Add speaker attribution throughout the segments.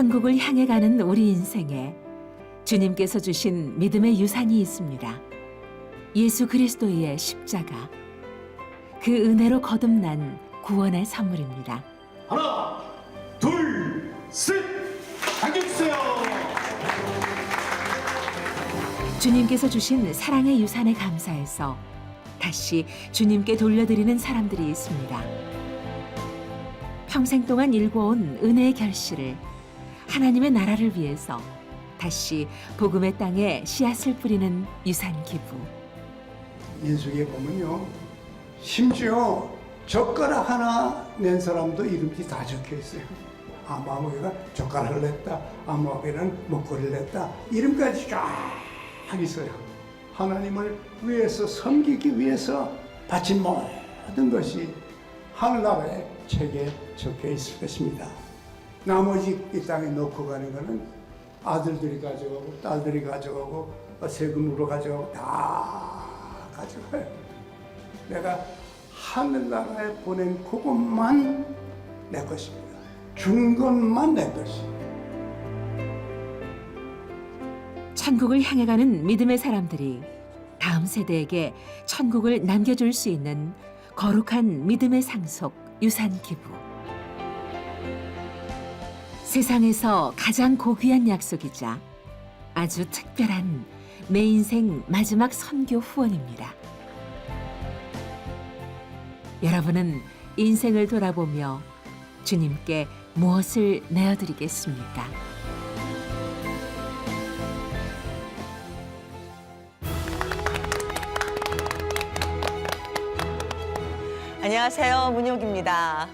Speaker 1: 천국을 향해 가는 우리 인생에 주님께서 주신 믿음의 유산이 있습니다. 예수 그리스도의 십자가, 그 은혜로 거듭난 구원의 선물입니다.
Speaker 2: 하나, 둘, 셋! 당겨주세요!
Speaker 1: 주님께서 주신 사랑의 유산에 감사해서 다시 주님께 돌려드리는 사람들이 있습니다. 평생 동안 일궈온 은혜의 결실을 하나님의 나라를 위해서 다시 복음의 땅에 씨앗을 뿌리는 유산 기부.
Speaker 3: 민수기에 보면요, 심지어 젓가락 하나 낸 사람도 이름이 다 적혀 있어요. 아마무개가 젓가락을 냈다, 아마무개는 먹거리를 냈다, 이름까지 쫙 있어요. 하나님을 위해서 섬기기 위해서 바친 모든 것이 하늘나라의 책에 적혀 있을 것입니다. 나머지 이 땅에 놓고 가는 것은 아들들이 가져가고 딸들이 가져가고 세금으로 가져가고 다 가져가요. 내가 하늘나라에 보낸 그것만 내 것입니다. 준 것만 내 것입니다.
Speaker 1: 천국을 향해 가는 믿음의 사람들이 다음 세대에게 천국을 남겨줄 수 있는 거룩한 믿음의 상속 유산 기부. 세상에서 가장 고귀한 약속이자 아주 특별한 내 인생 마지막 선교 후원입니다. 여러분은 인생을 돌아보며 주님께 무엇을 내어드리겠습니까?
Speaker 4: 안녕하세요. 문혁입니다.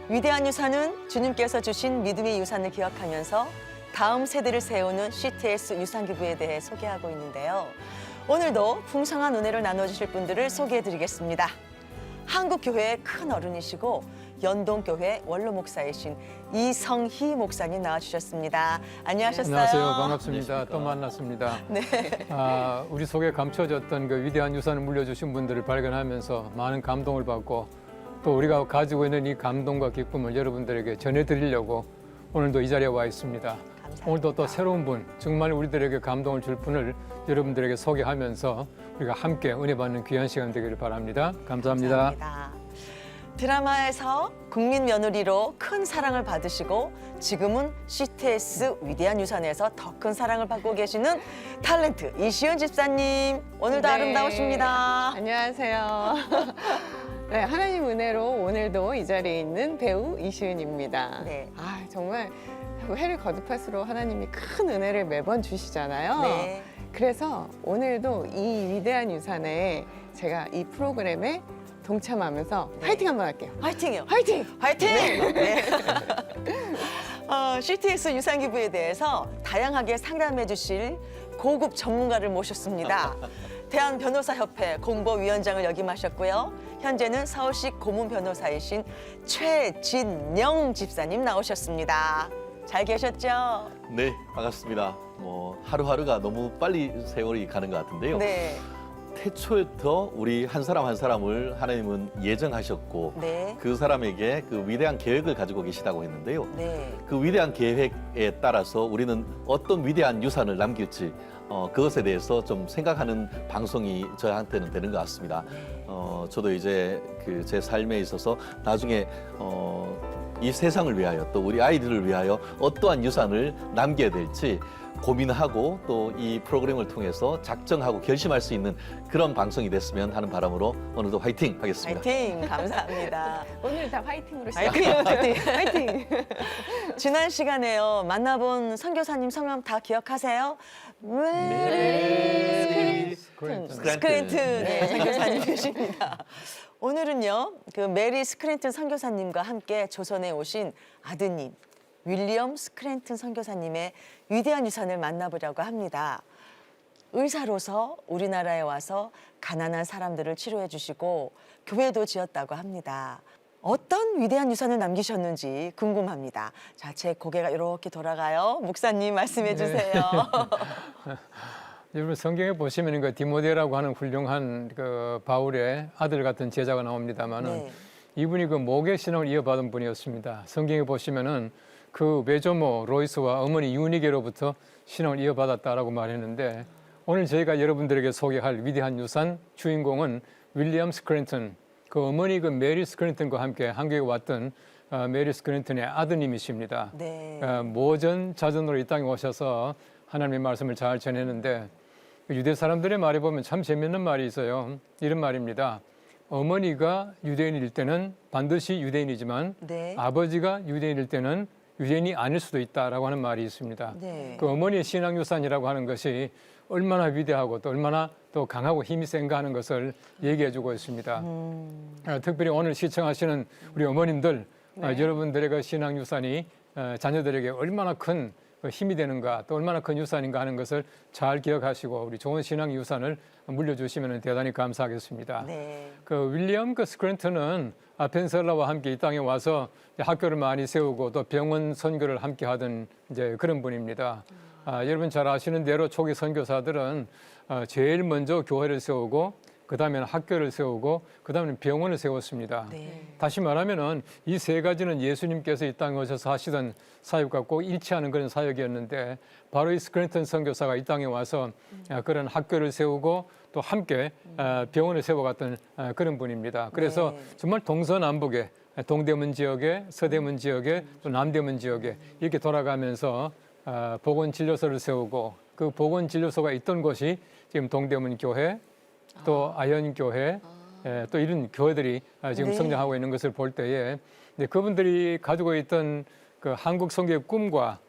Speaker 4: 위대한 유산은 주님께서 주신 믿음의 유산을 기억하면서 다음 세대를 세우는 CTS 유산기부에 대해 소개하고 있는데요. 오늘도 풍성한 은혜를 나눠주실 분들을 소개해드리겠습니다. 한국교회의 큰 어른이시고 연동교회 원로 목사이신 이성희 목사님 나와주셨습니다. 안녕하셨어요?
Speaker 5: 안녕하세요. 반갑습니다. 또 만났습니다.
Speaker 4: 네.
Speaker 5: 우리 속에 감춰졌던 그 위대한 유산을 물려주신 분들을 발견하면서 많은 감동을 받고 또 우리가 가지고 있는 이 감동과 기쁨을 여러분들에게 전해드리려고 오늘도 이 자리에 와 있습니다.
Speaker 4: 감사합니다.
Speaker 5: 오늘도 또 새로운 분, 정말 우리들에게 감동을 줄 분을 여러분들에게 소개하면서 우리가 함께 은혜 받는 귀한 시간 되기를 바랍니다. 감사합니다.
Speaker 4: 감사합니다. 드라마에서 국민 며느리로 큰 사랑을 받으시고 지금은 CTS 위대한 유산에서 더 큰 사랑을 받고 계시는 탤런트 이시은 집사님, 오늘도
Speaker 6: 네.
Speaker 4: 아름다우십니다.
Speaker 6: 안녕하세요. 네, 하나님 은혜로 오늘도 이 자리에 있는 배우 이시은입니다.
Speaker 4: 네.
Speaker 6: 정말 해를 거듭할수록 하나님이 큰 은혜를 매번 주시잖아요.
Speaker 4: 네.
Speaker 6: 그래서 오늘도 이 위대한 유산에 제가 이 프로그램에 동참하면서
Speaker 4: 네.
Speaker 6: 화이팅 한번 할게요.
Speaker 4: 화이팅이요.
Speaker 6: 화이팅!
Speaker 4: 화이팅! 네. CTS 유산기부에 대해서 다양하게 상담해 주실 고급 전문가를 모셨습니다. 대한변호사협회 공보위원장을 역임하셨고요. 현재는 서울시 고문 변호사이신 최진영 집사님 나오셨습니다. 잘 계셨죠?
Speaker 7: 네, 반갑습니다. 하루하루가 너무 빨리 세월이 가는 것 같은데요.
Speaker 4: 네.
Speaker 7: 태초부터 우리 한 사람 한 사람을 하나님은 예정하셨고
Speaker 4: 네.
Speaker 7: 그 사람에게 그 위대한 계획을 가지고 계시다고 했는데요.
Speaker 4: 네.
Speaker 7: 그 위대한 계획에 따라서 우리는 어떤 위대한 유산을 남길지 그것에 대해서 좀 생각하는 방송이 저한테는 되는 것 같습니다. 저도 이제 제 삶에 있어서 나중에 이 세상을 위하여 또 우리 아이들을 위하여 어떠한 유산을 남겨야 될지 고민하고 또 이 프로그램을 통해서 작정하고 결심할 수 있는 그런 방송이 됐으면 하는 바람으로 오늘도 화이팅 하겠습니다.
Speaker 4: 화이팅! 감사합니다.
Speaker 6: 오늘 다 화이팅으로
Speaker 4: 화이팅!
Speaker 6: 시작해요.
Speaker 4: 화이팅!
Speaker 6: 화이팅!
Speaker 4: 지난 시간에요. 만나본 선교사님 성함 다 기억하세요?
Speaker 7: 메리
Speaker 4: 스크랜튼 네, 선교사님이십니다. 오늘은요, 그 메리 스크랜튼 선교사님과 함께 조선에 오신 아드님 윌리엄 스크랜튼 선교사님의 위대한 유산을 만나보려고 합니다. 의사로서 우리나라에 와서 가난한 사람들을 치료해 주시고 교회도 지었다고 합니다. 어떤 위대한 유산을 남기셨는지 궁금합니다. 자, 제 고개가 이렇게 돌아가요. 목사님 말씀해 주세요.
Speaker 5: 여러분 성경에 보시면 그 디모데라고 하는 훌륭한 그 바울의 아들 같은 제자가 나옵니다만은
Speaker 4: 네.
Speaker 5: 이분이 그 목의 신앙을 이어받은 분이었습니다. 성경에 보시면은 그 외조모 로이스와 어머니 유니게로부터 신앙을 이어받았다라고 말했는데 오늘 저희가 여러분들에게 소개할 위대한 유산 주인공은 윌리엄 스크랜턴, 그 어머니 그 메리 스크랜턴과 함께 한국에 왔던 메리 스크랜턴의 아드님이십니다.
Speaker 4: 네.
Speaker 5: 모전 자전으로 이 땅에 오셔서 하나님의 말씀을 잘 전했는데 유대 사람들의 말에 보면 참 재미있는 말이 있어요. 이런 말입니다. 어머니가 유대인일 때는 반드시 유대인이지만
Speaker 4: 네.
Speaker 5: 아버지가 유대인일 때는 유대인이 아닐 수도 있다라고 하는 말이 있습니다.
Speaker 4: 네.
Speaker 5: 그 어머니의 신앙 유산이라고 하는 것이 얼마나 위대하고 또 얼마나 또 강하고 힘이 센가 하는 것을 얘기해주고 있습니다. 특별히 오늘 시청하시는 우리 어머님들, 여러분들의 그 신앙 유산이 자녀들에게 얼마나 큰 힘이 되는가 또 얼마나 큰 유산인가 하는 것을 잘 기억하시고 우리 좋은 신앙 유산을 물려주시면 대단히 감사하겠습니다.
Speaker 4: 네.
Speaker 5: 그 윌리엄 그 스크랜턴은 펜셀러와 함께 이 땅에 와서 학교를 많이 세우고 또 병원 선교를 함께 하던 이제 그런 분입니다. 여러분 잘 아시는 대로 초기 선교사들은 제일 먼저 교회를 세우고 그 다음에는 학교를 세우고 그 다음에는 병원을 세웠습니다.
Speaker 4: 네.
Speaker 5: 다시 말하면은 이 세 가지는 예수님께서 이 땅에 오셔서 하시던 사역과 꼭 일치하는 그런 사역이었는데 바로 이 스크랜턴 선교사가 이 땅에 와서 그런 학교를 세우고 또 함께 병원을 세워갔던 그런 분입니다. 그래서
Speaker 4: 네.
Speaker 5: 정말 동서남북에 동대문 지역에 서대문 지역에 또 남대문 지역에 이렇게 돌아가면서 보건진료소를 세우고 그 보건진료소가 있던 곳이 지금 동대문 교회 또 아현교회 또 이런 교회들이 지금
Speaker 4: 네.
Speaker 5: 성장하고 있는 것을 볼 때에 그분들이 가지고 있던 그 한국 선교의 꿈과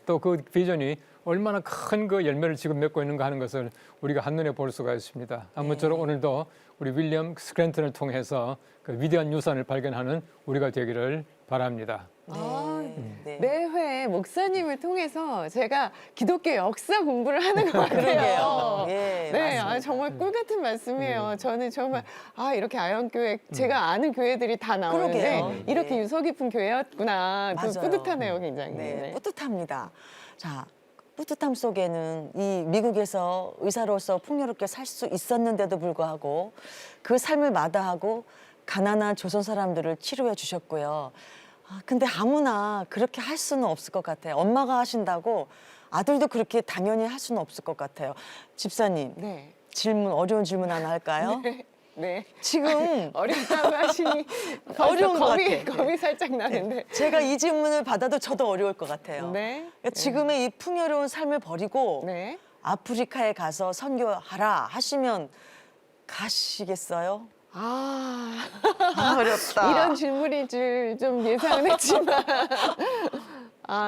Speaker 5: 또 그 비전이 얼마나 큰 그 열매를 지금 맺고 있는가 하는 것을 우리가 한눈에 볼 수가 있습니다. 아무쪼록 오늘도 우리 윌리엄 스크랜턴을 통해서 그 위대한 유산을 발견하는 우리가 되기를 바랍니다.
Speaker 4: 네.
Speaker 6: 매회 목사님을 통해서 제가 기독교 역사 공부를 하는 것 같아요.
Speaker 4: 그러게요. 예,
Speaker 6: 네,
Speaker 4: 맞습니다.
Speaker 6: 정말 꿀 같은 말씀이에요. 저는 정말 이렇게 아현교회 제가 아는 교회들이 다 나오는데
Speaker 4: 그러게요.
Speaker 6: 이렇게
Speaker 4: 네.
Speaker 6: 유서 깊은 교회였구나. 또
Speaker 4: 맞아요.
Speaker 6: 뿌듯하네요, 굉장히.
Speaker 4: 네, 뿌듯합니다. 자, 뿌듯함 속에는 이 미국에서 의사로서 풍요롭게 살 수 있었는데도 불구하고 그 삶을 마다하고 가난한 조선 사람들을 치료해 주셨고요. 근데 아무나 그렇게 할 수는 없을 것 같아요. 엄마가 하신다고 아들도 그렇게 당연히 할 수는 없을 것 같아요. 집사님,
Speaker 6: 네.
Speaker 4: 어려운 질문 하나 할까요?
Speaker 6: 네.
Speaker 4: 지금
Speaker 6: 어렵다고 하시니
Speaker 4: 어려운 것
Speaker 6: 겁이,
Speaker 4: 같아.
Speaker 6: 겁이 살짝 나는데.
Speaker 4: 제가 이 질문을 받아도 저도 어려울 것 같아요.
Speaker 6: 네.
Speaker 4: 그러니까 지금의 이 풍요로운 삶을 버리고
Speaker 6: 네.
Speaker 4: 아프리카에 가서 선교하라 하시면 가시겠어요? 어렵다.
Speaker 6: 이런 질문일 줄 좀 예상은 했지만.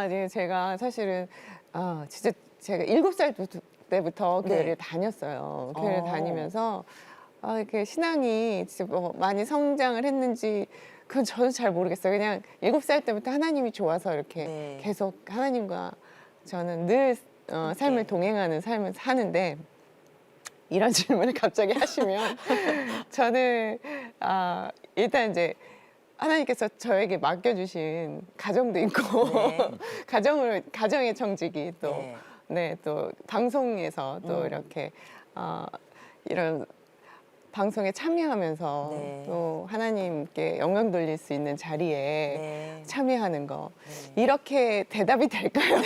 Speaker 6: 네, 제가 사실은, 진짜 제가 7살 때부터
Speaker 4: 네.
Speaker 6: 교회를 다녔어요. 교회를 다니면서, 이렇게 신앙이 진짜 뭐 많이 성장을 했는지, 그건 저도 잘 모르겠어요. 그냥 7살 때부터 하나님이 좋아서 이렇게
Speaker 4: 네.
Speaker 6: 계속 하나님과 저는 늘 삶을 동행하는 삶을 사는데, 이런 질문을 갑자기 하시면 저는 일단 이제 하나님께서 저에게 맡겨주신 가정도 있고
Speaker 4: 네.
Speaker 6: 가정의 정직이 또
Speaker 4: 네.
Speaker 6: 네, 또 방송에서 또 이렇게 이런 방송에 참여하면서
Speaker 4: 네.
Speaker 6: 또 하나님께 영광 돌릴 수 있는 자리에
Speaker 4: 네.
Speaker 6: 참여하는 거
Speaker 4: 네.
Speaker 6: 이렇게 대답이 될까요?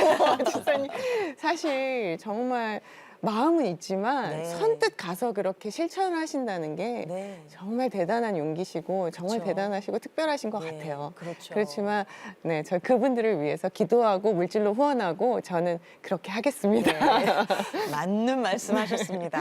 Speaker 6: 집사님 사실 정말 마음은 있지만
Speaker 4: 네.
Speaker 6: 선뜻 가서 그렇게 실천을 하신다는 게
Speaker 4: 네.
Speaker 6: 정말 대단한 용기시고 정말
Speaker 4: 그렇죠.
Speaker 6: 대단하시고 특별하신 것
Speaker 4: 네,
Speaker 6: 같아요.
Speaker 4: 그렇죠.
Speaker 6: 그렇지만 네, 저 그분들을 위해서 기도하고 물질로 후원하고 저는 그렇게 하겠습니다.
Speaker 4: 네. 맞는 말씀하셨습니다.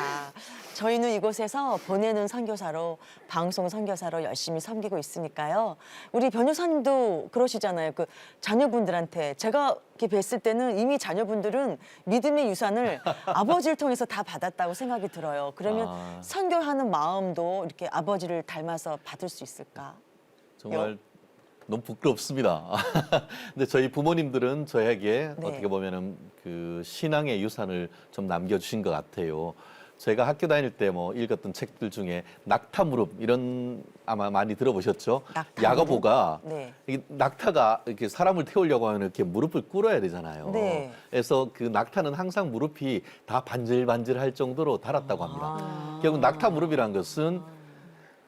Speaker 4: 저희는 이곳에서 보내는 선교사로 방송 선교사로 열심히 섬기고 있으니까요. 우리 변호사님도 그러시잖아요. 그 자녀분들한테 제가 이렇게 뵀을 때는 이미 자녀분들은 믿음의 유산을 아버지를 통해서 다 받았다고 생각이 들어요. 그러면 선교하는 마음도 이렇게 아버지를 닮아서 받을 수 있을까?
Speaker 7: 정말 너무 부끄럽습니다. 근데 저희 부모님들은 저에게
Speaker 4: 네.
Speaker 7: 어떻게 보면은 그 신앙의 유산을 좀 남겨주신 것 같아요. 제가 학교 다닐 때 뭐 읽었던 책들 중에 낙타무릎 이런 아마 많이 들어보셨죠?
Speaker 4: 낙타무릎?
Speaker 7: 야고보가
Speaker 4: 네.
Speaker 7: 이 낙타가 이렇게 사람을 태우려고 하면 이렇게 무릎을 꿇어야 되잖아요.
Speaker 4: 네.
Speaker 7: 그래서 그 낙타는 항상 무릎이 다 반질반질할 정도로 달았다고 합니다. 결국 낙타 무릎이란 것은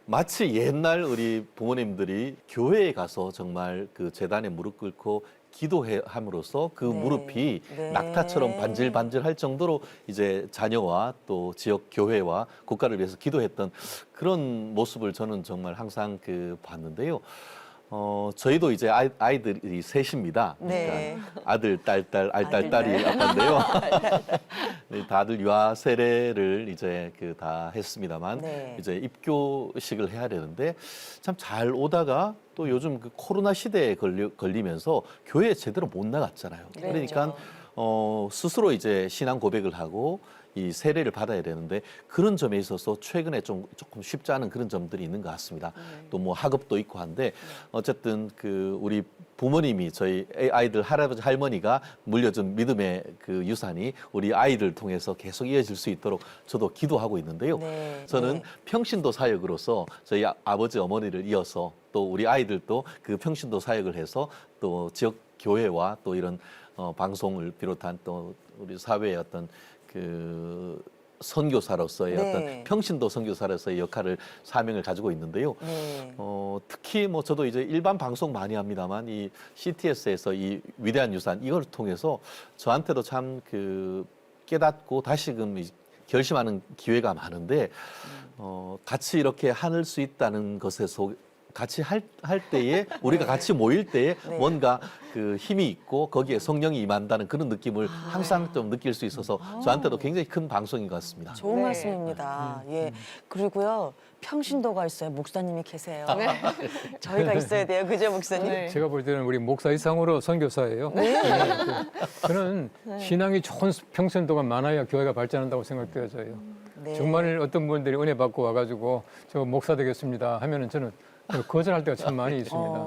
Speaker 7: 마치 옛날 우리 부모님들이 교회에 가서 정말 그 제단에 무릎 꿇고 기도함으로써 그
Speaker 4: 네.
Speaker 7: 무릎이
Speaker 4: 네.
Speaker 7: 낙타처럼 반질반질할 정도로 이제 자녀와 또 지역 교회와 국가를 위해서 기도했던 그런 모습을 저는 정말 항상 봤는데요. 저희도 이제 아이들이 셋입니다.
Speaker 4: 네.
Speaker 7: 그러니까 아들, 딸, 알딸딸이 아빠인데요. 네, 다들 유아 세례를 이제 다 했습니다만
Speaker 4: 네.
Speaker 7: 이제 입교식을 해야 되는데 참 잘 오다가 또 요즘 코로나 시대에 걸리면서 교회에 제대로 못 나갔잖아요. 그러니까 스스로 이제 신앙 고백을 하고 이 세례를 받아야 되는데 그런 점에 있어서 최근에 조금 쉽지 않은 그런 점들이 있는 것 같습니다. 또 뭐 학업도 있고 한데 어쨌든 우리 부모님이 저희 아이들 할아버지 할머니가 물려준 믿음의 유산이 우리 아이들 통해서 계속 이어질 수 있도록 저도 기도하고 있는데요.
Speaker 4: 네.
Speaker 7: 저는
Speaker 4: 네.
Speaker 7: 평신도 사역으로서 저희 아버지 어머니를 이어서 또 우리 아이들도 그 평신도 사역을 해서 또 지역 교회와 또 이런 방송을 비롯한 또 우리 사회의 어떤 선교사로서의
Speaker 4: 네.
Speaker 7: 어떤 평신도 선교사로서의 역할을 사명을 가지고 있는데요.
Speaker 4: 네.
Speaker 7: 특히 뭐 저도 이제 일반 방송 많이 합니다만 이 CTS에서 이 위대한 유산 이걸 통해서 저한테도 참 깨닫고 다시금 결심하는 기회가 많은데 같이 이렇게 할 수 있다는 것에서 같이 할 때에 우리가 같이 모일 때에
Speaker 4: 네.
Speaker 7: 뭔가 힘이 있고 거기에 성령이 임한다는 그런 느낌을 항상 좀 느낄 수 있어서 저한테도 굉장히 큰 방송인 것 같습니다.
Speaker 4: 좋은
Speaker 6: 네.
Speaker 4: 말씀입니다. 예. 그리고요. 평신도가 있어요. 목사님이 계세요.
Speaker 6: 네.
Speaker 4: 저희가 있어야 돼요. 그죠, 목사님?
Speaker 6: 네.
Speaker 5: 제가 볼 때는 우리 목사 이상으로 선교사예요. 저는 신앙이 좋은 평신도가 많아야 교회가 발전한다고 생각되어져요.
Speaker 4: 네.
Speaker 5: 정말 어떤 분들이 은혜 받고 와가지고 저 목사 되겠습니다 하면은 저는 거절할 때가 참 많이 있습니다.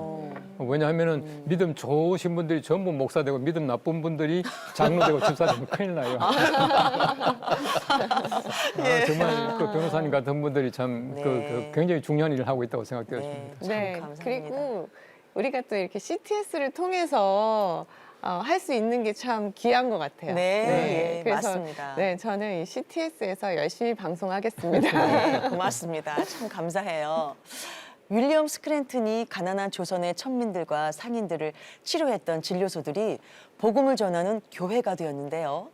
Speaker 5: 왜냐하면은 믿음 좋으신 분들이 전부 목사 되고 믿음 나쁜 분들이 장로 되고 집사 되면 큰일 나요. 정말 변호사님 같은 분들이 참
Speaker 4: 네.
Speaker 5: 굉장히 중요한 일을 하고 있다고 생각되어집니다.
Speaker 4: 네. 참
Speaker 6: 네.
Speaker 4: 감사합니다.
Speaker 6: 그리고 우리가 또 이렇게 CTS를 통해서 할 수 있는 게 참 귀한 것 같아요.
Speaker 4: 네, 예,
Speaker 6: 그래서
Speaker 4: 맞습니다.
Speaker 6: 네, 저는 이 CTS에서 열심히 방송하겠습니다.
Speaker 4: 네, 고맙습니다. 참 감사해요. 윌리엄 스크랜튼이 가난한 조선의 천민들과 상인들을 치료했던 진료소들이 복음을 전하는 교회가 되었는데요.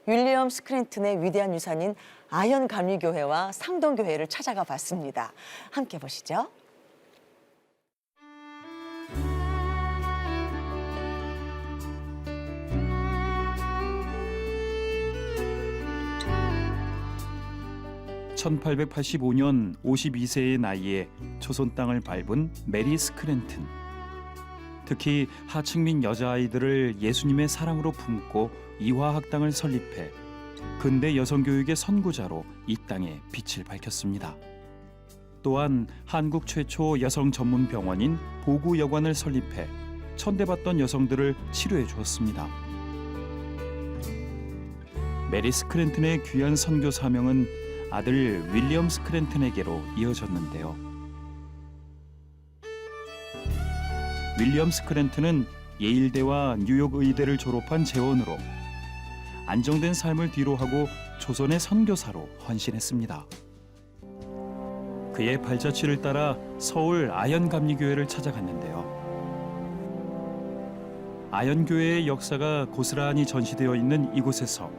Speaker 4: 윌리엄 스크랜튼의 위대한 유산인 아현 감리교회와 상동교회를 찾아가 봤습니다. 함께 보시죠.
Speaker 8: (1885년) 52세의 나이에 조선 땅을 밟은 메리 스크랜튼. 특히 하층민 여자아이들을 예수님의 사랑으로 품고 이화학당을 설립해 근대 여성교육의 선구자로 이 땅에 빛을 밝혔습니다. 또한 한국 최초 여성 전문 병원인 보구여관을 설립해 천대받던 여성들을 치료해 주었습니다. 메리 스크랜튼의 귀한 선교 사명은 아들 윌리엄 스크랜튼에게로 이어졌는데요. 윌리엄 스크랜튼은 예일대와 뉴욕 의대를 졸업한 재원으로 안정된 삶을 뒤로하고 조선의 선교사로 헌신했습니다. 그의 발자취를 따라 서울 아현감리교회를 찾아갔는데요. 아현교회의 역사가 고스란히 전시되어 있는 이곳에서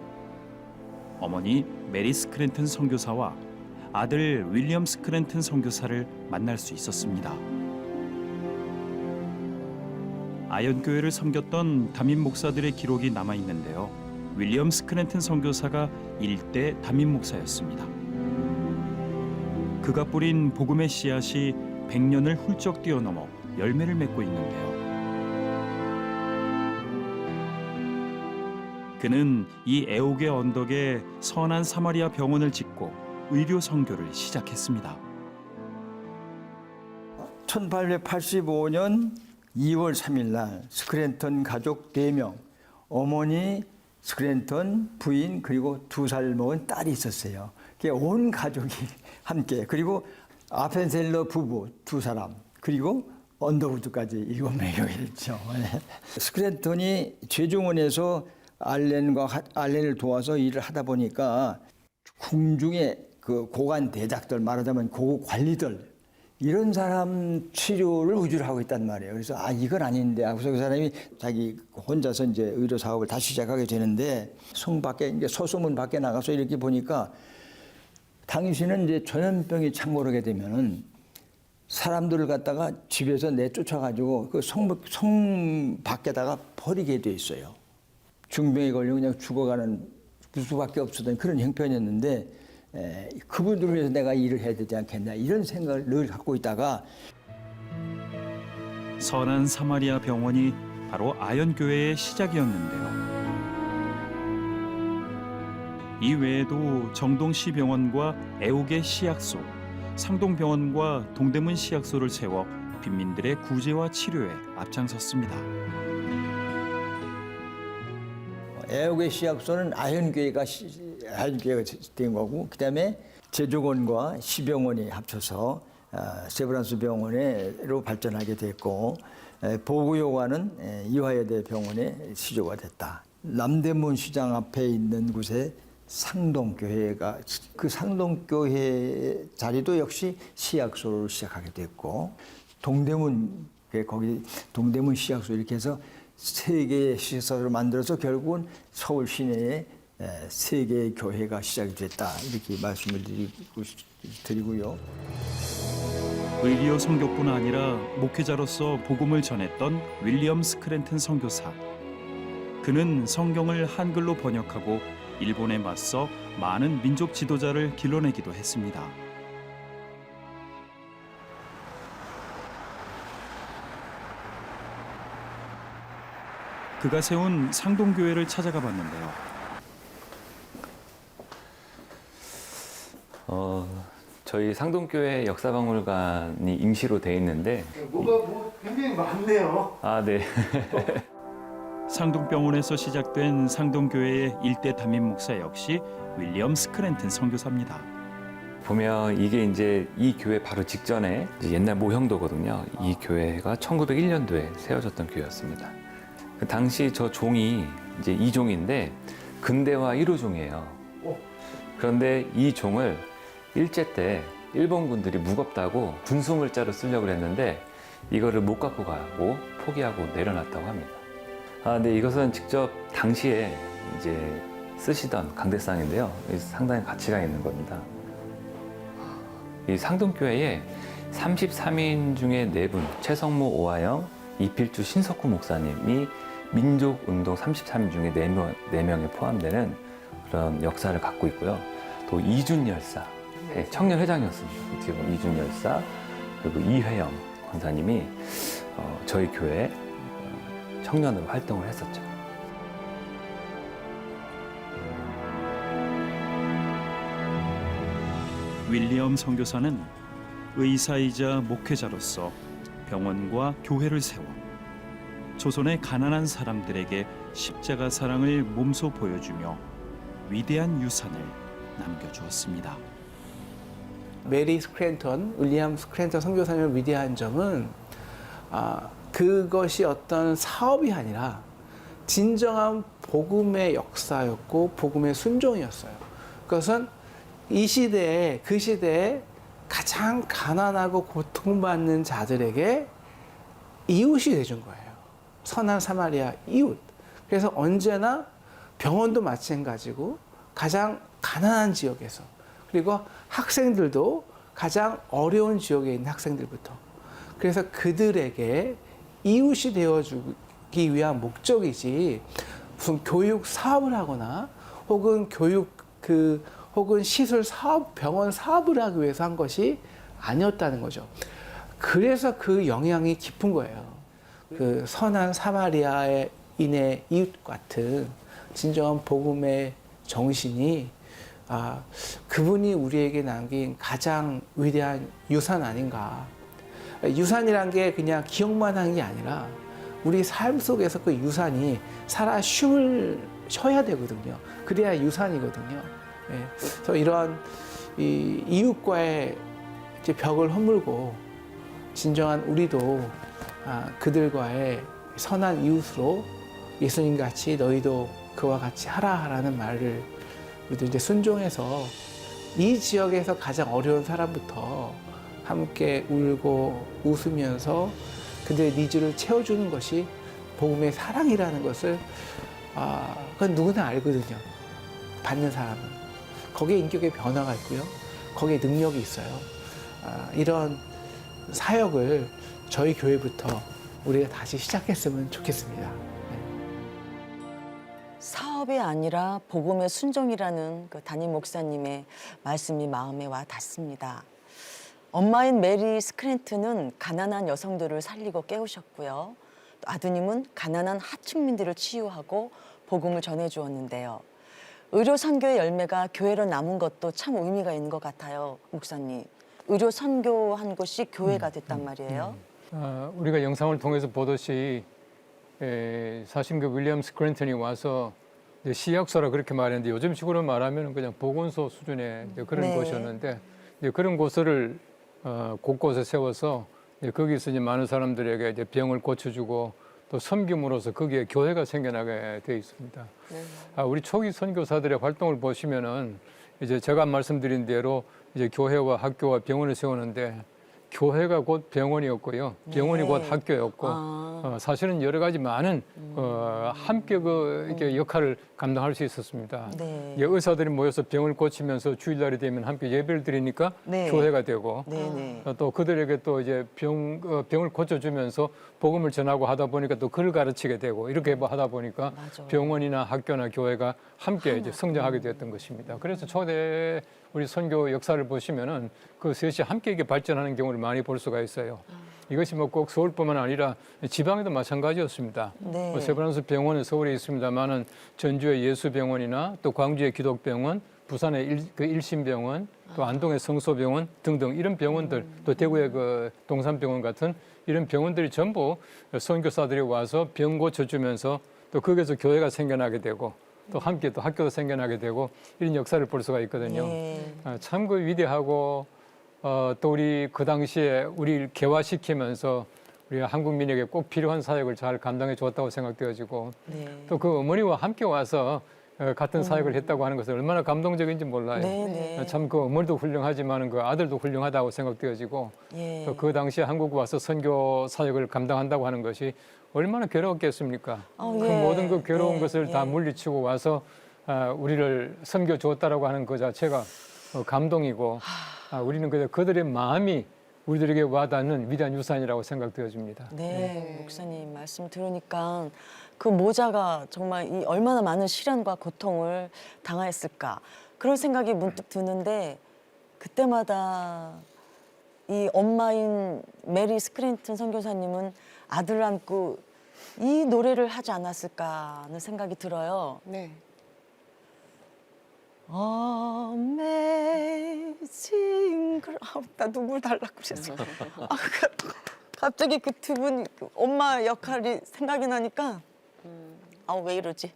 Speaker 8: 어머니 메리 스크랜튼 선교사와 아들 윌리엄 스크랜튼 선교사를 만날 수 있었습니다. 아현교회를 섬겼던 담임 목사들의 기록이 남아 있는데요. 윌리엄 스크랜튼 선교사가 일대 담임 목사였습니다. 그가 뿌린 복음의 씨앗이 100년을 훌쩍 뛰어넘어 열매를 맺고 있는데요. 그는 이 애옥의 언덕에 선한 사마리아 병원을 짓고 의료 선교를 시작했습니다.
Speaker 9: 1885년 2월 3일 날 스크랜턴 가족 4명, 어머니 스크랜턴, 부인 그리고 2살 먹은 딸이 있었어요. 온 가족이 함께, 그리고 아펜셀러 부부 2사람, 그리고 언더우드까지 7명이 있죠. 스크랜턴이 죄종원에서 알렌을 도와서 일을 하다 보니까 궁중의 그 고관 대작들, 말하자면 고급 관리들, 이런 사람 치료를 위주로 하고 있단 말이에요. 그래서 이건 아닌데 하고서 그 사람이 자기 혼자서 이제 의료 사업을 다시 시작하게 되는데 성 밖에 이제 소소문 밖에 나가서 이렇게 보니까 당신은 이제 전염병이 창궐하게 되면은 사람들을 갖다가 집에서 내쫓아가지고 그 성 밖에다가 버리게 돼 있어요. 중병에 걸리고 그냥 죽어가는 수밖에 없었던 그런 형편이었는데 그분들을 위해서 내가 일을 해야 되지 않겠냐 이런 생각을 늘 갖고 있다가
Speaker 8: 선한 사마리아 병원이 바로 아현교회의 시작이었는데요. 이 외에도 정동시 병원과 애옥의 시약소, 상동병원과 동대문 시약소를 세워 빈민들의 구제와 치료에 앞장섰습니다.
Speaker 9: 애옥의 시약소는 아현교회가 된 거고 그다음에 제조원과 시병원이 합쳐서 세브란스 병원으로 발전하게 됐고 보구요관은 이화여대 병원에 시조가 됐다. 남대문 시장 앞에 있는 곳에 상동교회가 그 상동교회 자리도 역시 시약소로 시작하게 됐고 동대문 거기 동대문 시약소 이렇게 해서 세 개의 시설을 만들어서 결국은 서울 시내에 세 개의 교회가 시작이 됐다 이렇게 말씀을 드리고요.
Speaker 8: 의리어 선교뿐 아니라 목회자로서 복음을 전했던 윌리엄 스크랜튼 선교사. 그는 성경을 한글로 번역하고 일본에 맞서 많은 민족 지도자를 길러내기도 했습니다. 그가 세운 상동교회를 찾아가 봤는데요.
Speaker 10: 저희 상동교회 역사박물관이 임시로 돼 있는데
Speaker 2: 뭐가 굉장히 많네요.
Speaker 10: 아, 네.
Speaker 8: 상동병원에서 시작된 상동교회의 일대 담임 목사 역시 윌리엄 스크랜튼 선교사입니다.
Speaker 10: 보면 이게 이제 이 교회 바로 직전에 이제 옛날 모형도거든요. 이 교회가 1901년도에 세워졌던 교회였습니다. 그 당시 저 종이 이제 이 종인데 근대화 1호 종이에요. 그런데 이 종을 일제 때 일본군들이 무겁다고 군수물자로 쓰려고 했는데 이거를 못 갖고 가고 포기하고 내려놨다고 합니다. 근데 이것은 직접 당시에 이제 쓰시던 강대상인데요. 상당히 가치가 있는 겁니다. 이 상동교회에 33인 중에 4분, 최성모 오하영, 이필주 신석구 목사님이 민족운동 33인 중에 4명에 포함되는 그런 역사를 갖고 있고요. 또 이준 열사, 청년 회장이었습니다. 지금 이준 열사, 그리고 이회영 권사님이 저희 교회 청년으로 활동을 했었죠.
Speaker 8: 윌리엄 선교사는 의사이자 목회자로서 병원과 교회를 세워 조선의 가난한 사람들에게 십자가 사랑을 몸소 보여주며 위대한 유산을 남겨주었습니다.
Speaker 11: 메리 스크랜턴, 윌리엄 스크랜턴 선교사님의 위대한 점은 그것이 어떤 사업이 아니라 진정한 복음의 역사였고 복음의 순종이었어요. 그것은 이 시대에 그 시대에 가장 가난하고 고통받는 자들에게 이웃이 돼준 거예요. 선한 사마리아 이웃. 그래서 언제나 병원도 마찬가지고 가장 가난한 지역에서 그리고 학생들도 가장 어려운 지역에 있는 학생들부터 그래서 그들에게 이웃이 되어주기 위한 목적이지 무슨 교육 사업을 하거나 혹은 혹은 시설 사업, 병원 사업을 하기 위해서 한 것이 아니었다는 거죠. 그래서 그 영향이 깊은 거예요. 그 선한 사마리아인의 이웃 같은 진정한 복음의 정신이 그분이 우리에게 남긴 가장 위대한 유산 아닌가. 유산이란 게 그냥 기억만 한 게 아니라 우리 삶 속에서 그 유산이 살아 쉬어야 되거든요. 그래야 유산이거든요. 그래서 이러한 이웃과의 벽을 허물고 진정한 우리도 그들과의 선한 이웃으로 예수님 같이 너희도 그와 같이 하라라는 말을 우리도 이제 순종해서 이 지역에서 가장 어려운 사람부터 함께 울고 웃으면서 그들의 니즈를 채워주는 것이 복음의 사랑이라는 것을 그건 누구나 알거든요. 받는 사람은. 거기에 인격의 변화가 있고요. 거기에 능력이 있어요. 이런 사역을 저희 교회부터 우리가 다시 시작했으면 좋겠습니다.
Speaker 4: 사업이 아니라 복음의 순종이라는 그 담임 목사님의 말씀이 마음에 와 닿습니다. 엄마인 메리 스크랜튼은 가난한 여성들을 살리고 깨우셨고요. 또 아드님은 가난한 하층민들을 치유하고 복음을 전해주었는데요. 의료 선교의 열매가 교회로 남은 것도 참 의미가 있는 것 같아요, 목사님. 의료 선교한 곳이 교회가 됐단 말이에요.
Speaker 5: 우리가 영상을 통해서 보듯이 사실 그 윌리엄 스크랜턴이 와서 이제 시약소라 그렇게 말했는데 요즘식으로 말하면 그냥 보건소 수준의 이제 그런
Speaker 4: 네.
Speaker 5: 곳이었는데 이제 그런 곳을 곳곳에 세워서 이제 거기서 이제 많은 사람들에게 이제 병을 고쳐주고 또 섬김으로써 거기에 교회가 생겨나게 돼 있습니다. 우리 초기 선교사들의 활동을 보시면은 이제 제가 말씀드린 대로 이제 교회와 학교와 병원을 세우는데 교회가 곧 병원이었고요. 병원이
Speaker 4: 네.
Speaker 5: 곧 학교였고 사실은 여러 가지 많은 함께 이렇게 역할을 감당할 수 있었습니다.
Speaker 4: 네.
Speaker 5: 이제 의사들이 모여서 병을 고치면서 주일날이 되면 함께 예배를 드리니까
Speaker 4: 네.
Speaker 5: 교회가 되고
Speaker 4: 네네.
Speaker 5: 또 그들에게 또 이제 병을 고쳐주면서 복음을 전하고 하다 보니까 또 글을 가르치게 되고 이렇게 하다 보니까
Speaker 4: 맞아.
Speaker 5: 병원이나 학교나 교회가 함께 이제 성장하게 되었던 것입니다. 그래서 초대 우리 선교 역사를 보시면은 그 셋이 함께 이렇게 발전하는 경우를 많이 볼 수가 있어요. 이것이 뭐 꼭 서울뿐만 아니라 지방에도 마찬가지였습니다.
Speaker 4: 네.
Speaker 5: 세브란스 병원은 서울에 있습니다만은 전주의 예수병원이나 또 광주의 기독병원, 부산의 일신병원, 또 안동의 성소병원 등등 이런 병원들, 또 대구의 그 동산병원 같은 이런 병원들이 전부 선교사들이 와서 병 고쳐주면서 또 거기서 교회가 생겨나게 되고 또 함께 또 학교도 생겨나게 되고 이런 역사를 볼 수가 있거든요.
Speaker 4: 네.
Speaker 5: 참 그 위대하고 또 우리 그 당시에 우리를 개화시키면서 우리 한국민에게 꼭 필요한 사역을 잘 감당해 주었다고 생각되어지고
Speaker 4: 네.
Speaker 5: 또 그 어머니와 함께 와서 같은 사역을 했다고 하는 것은 얼마나 감동적인지 몰라요.
Speaker 4: 네네.
Speaker 5: 참 그 어머니도 훌륭하지만 그 아들도 훌륭하다고 생각되어지고
Speaker 4: 예.
Speaker 5: 또 그 당시에 한국 와서 선교 사역을 감당한다고 하는 것이 얼마나 괴로웠겠습니까? 그
Speaker 4: 예.
Speaker 5: 모든 그 괴로운
Speaker 4: 예.
Speaker 5: 것을 다
Speaker 4: 예.
Speaker 5: 물리치고 와서 우리를 섬겨 주었다라고 하는 그 자체가 감동이고 우리는 그들의 마음이 우리들에게 와닿는 위대한 유산이라고 생각되어집니다.
Speaker 4: 네, 목사님 말씀 들으니까 그 모자가 정말 이 얼마나 많은 시련과 고통을 당하였을까 그런 생각이 문득 드는데 그때마다 이 엄마인 메리 스크랜튼 선교사님은 아들을 안고 이 노래를 하지 않았을까 하는 생각이 들어요.
Speaker 6: 네.
Speaker 4: Amazing Grace. 나 눈물 달라고 그랬어. 갑자기 그 두 분 엄마 역할이 생각이 나니까 왜 이러지?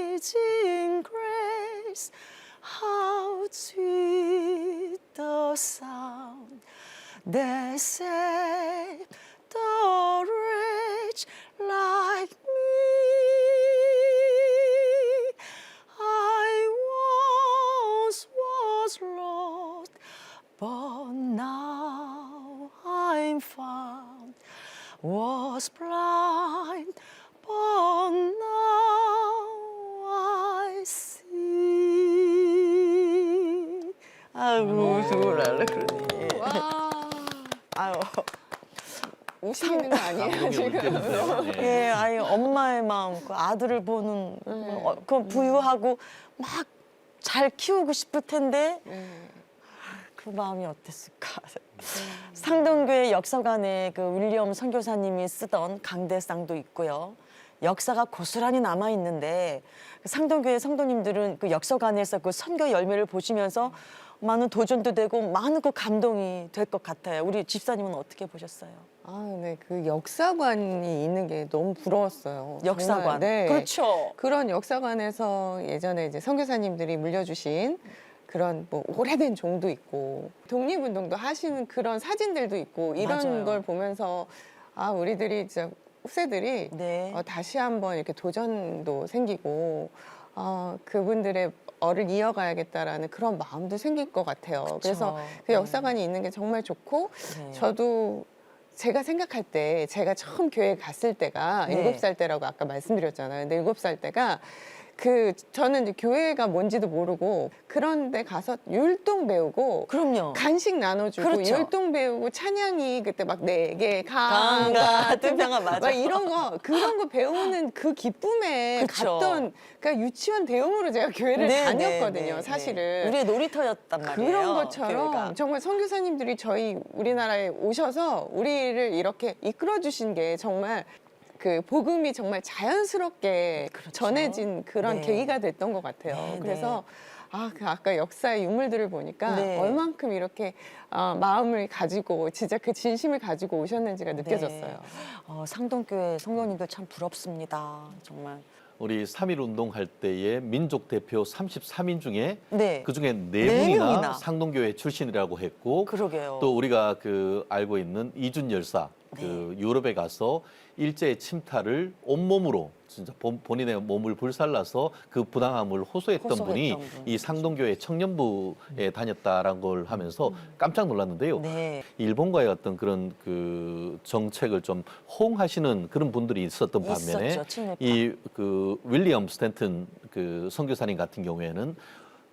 Speaker 4: Amazing Grace, how sweet the sound that saved the wretch like me. I once was lost, but now I'm found. Was blind, but now I see. 아이고, 저걸 그러니. 아유.
Speaker 6: 우시는 거 아니에요 지금?
Speaker 4: 예, 아이 엄마의 마음, 그 아들을 보는 그 부유하고 막 잘 키우고 싶을 텐데 그 마음이 어땠을까? 상동교회 역사관에 그 윌리엄 선교사님이 쓰던 강대상도 있고요. 역사가 고스란히 남아 있는데 상동교회 성도님들은 그 역사관에서 그 선교 열매를 보시면서 많은 도전도 되고 많은 그 감동이 될 것 같아요. 우리 집사님은 어떻게 보셨어요?
Speaker 6: 네, 그 역사관이 있는 게 너무 부러웠어요.
Speaker 4: 역사관.
Speaker 6: 정말, 네.
Speaker 4: 그렇죠.
Speaker 6: 그런 역사관에서 예전에 이제 선교사님들이 물려주신 그런 뭐 오래된 종도 있고 독립운동도 하시는 그런 사진들도 있고 이런
Speaker 4: 맞아요.
Speaker 6: 걸 보면서 우리들이 진짜 후세들이
Speaker 4: 네.
Speaker 6: 다시 한번 이렇게 도전도 생기고 그분들의 얼을 이어가야겠다라는 그런 마음도 생길 것 같아요. 그래서 그
Speaker 4: 네.
Speaker 6: 역사관이 있는 게 정말 좋고
Speaker 4: 네.
Speaker 6: 저도 제가 생각할 때 제가 처음 교회 갔을 때가
Speaker 4: 네.
Speaker 6: 7살 때라고 아까 말씀드렸잖아요. 근데 7살 때가 저는 이제 교회가 뭔지도 모르고 그런데 가서 율동 배우고
Speaker 4: 그럼요.
Speaker 6: 간식 나눠주고
Speaker 4: 그렇죠.
Speaker 6: 율동 배우고 찬양이 그때 막 내게
Speaker 4: 강 같은 평화 맞아.
Speaker 6: 막 그런 거 배우는 그 기쁨에
Speaker 4: 그쵸.
Speaker 6: 갔던 그러니까 유치원 대용으로 제가 교회를
Speaker 4: 네,
Speaker 6: 다녔거든요.
Speaker 4: 네, 네,
Speaker 6: 사실은.
Speaker 4: 네. 우리의 놀이터였단 말이에요.
Speaker 6: 그런 것처럼
Speaker 4: 교회가.
Speaker 6: 정말 선교사님들이 저희 우리나라에 오셔서 우리를 이렇게 이끌어 주신 게 정말 그 복음이 정말 자연스럽게
Speaker 4: 그렇죠.
Speaker 6: 전해진 그런
Speaker 4: 네.
Speaker 6: 계기가 됐던 것 같아요.
Speaker 4: 네,
Speaker 6: 그래서 아까 역사의 유물들을 보니까
Speaker 4: 네.
Speaker 6: 얼만큼 이렇게 마음을 가지고 진짜 그 진심을 가지고 오셨는지가 느껴졌어요.
Speaker 4: 네. 상동교회 성도님들 참 부럽습니다. 정말.
Speaker 7: 우리 3.1 운동할 때의 민족 대표 33인 중에
Speaker 4: 네.
Speaker 7: 그중에
Speaker 4: 네
Speaker 7: 4분이나
Speaker 4: 명이나.
Speaker 7: 상동교회 출신이라고 했고
Speaker 4: 그러게요.
Speaker 7: 또 우리가 알고 있는 이준 열사
Speaker 4: 네.
Speaker 7: 유럽에 가서 일제의 침탈을 온몸으로 진짜 본인의 몸을 불살라서 그 부당함을 호소했던 분이
Speaker 4: 분.
Speaker 7: 이 상동교회 청년부에 다녔다라는 걸 하면서 깜짝 놀랐는데요.
Speaker 4: 네.
Speaker 7: 일본과의 어떤 그런 그 정책을 좀 호응하시는 그런 분들이 있었던 반면에
Speaker 4: 있었죠, 친일파.
Speaker 7: 이 윌리엄 스탠튼 선교사님 같은 경우에는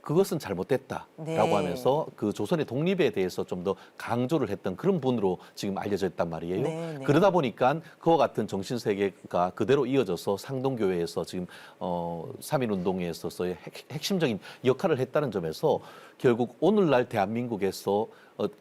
Speaker 7: 그것은 잘못됐다라고
Speaker 4: 네.
Speaker 7: 하면서 그 조선의 독립에 대해서 좀 더 강조를 했던 그런 분으로 지금 알려져 있단 말이에요.
Speaker 4: 네, 네.
Speaker 7: 그러다 보니까 그와 같은 정신 세계가 그대로 이어져서 상동교회에서 지금 3.1 운동에 있어서의 핵심적인 역할을 했다는 점에서 결국 오늘날 대한민국에서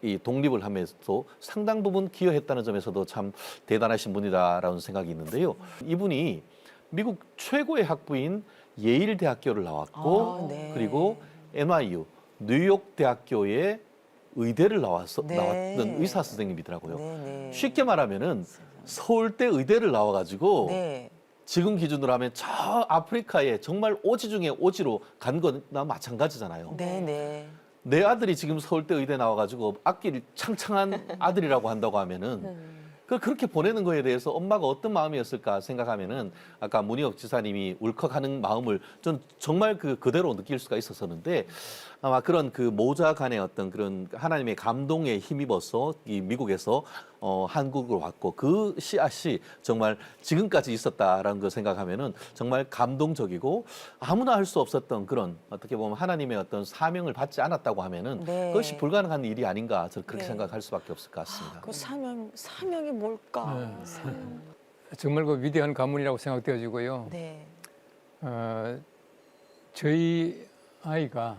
Speaker 7: 이 독립을 하면서 상당 부분 기여했다는 점에서도 참 대단하신 분이다라는 생각이 있는데요. 이분이 미국 최고의 학부인 예일 대학교를 나왔고
Speaker 4: 네.
Speaker 7: 그리고 NYU 뉴욕 대학교의 의대를
Speaker 4: 네.
Speaker 7: 나왔던 의사 선생님이더라고요.
Speaker 4: 네, 네.
Speaker 7: 쉽게 말하면은 서울대 의대를 나와가지고
Speaker 4: 네.
Speaker 7: 지금 기준으로 하면 저 아프리카에 정말 오지 중에 오지로 간 거나 마찬가지잖아요.
Speaker 4: 네, 네.
Speaker 7: 내 아들이 지금 서울대 의대 나와가지고 악기를 창창한 아들이라고 한다고 하면은 그렇게 보내는 거에 대해서 엄마가 어떤 마음이었을까 생각하면은 아까 문희옥 지사님이 울컥하는 마음을 전 정말 그대로 느낄 수가 있었었는데 아마 그런 그 모자 간의 어떤 그런 하나님의 감동에 힘입어서 이 미국에서 한국으로 왔고 그 씨앗이 정말 지금까지 있었다라는 걸 생각하면은 정말 감동적이고 아무나 할 수 없었던 그런 어떻게 보면 하나님의 어떤 사명을 받지 않았다고 하면은
Speaker 4: 네.
Speaker 7: 그것이 불가능한 일이 아닌가 저는 그렇게
Speaker 4: 네.
Speaker 7: 생각할 수밖에 없을 것 같습니다.
Speaker 4: 그 사명이 뭘까?
Speaker 5: 정말 그 위대한 가문이라고 생각되어지고요.
Speaker 4: 네.
Speaker 5: 저희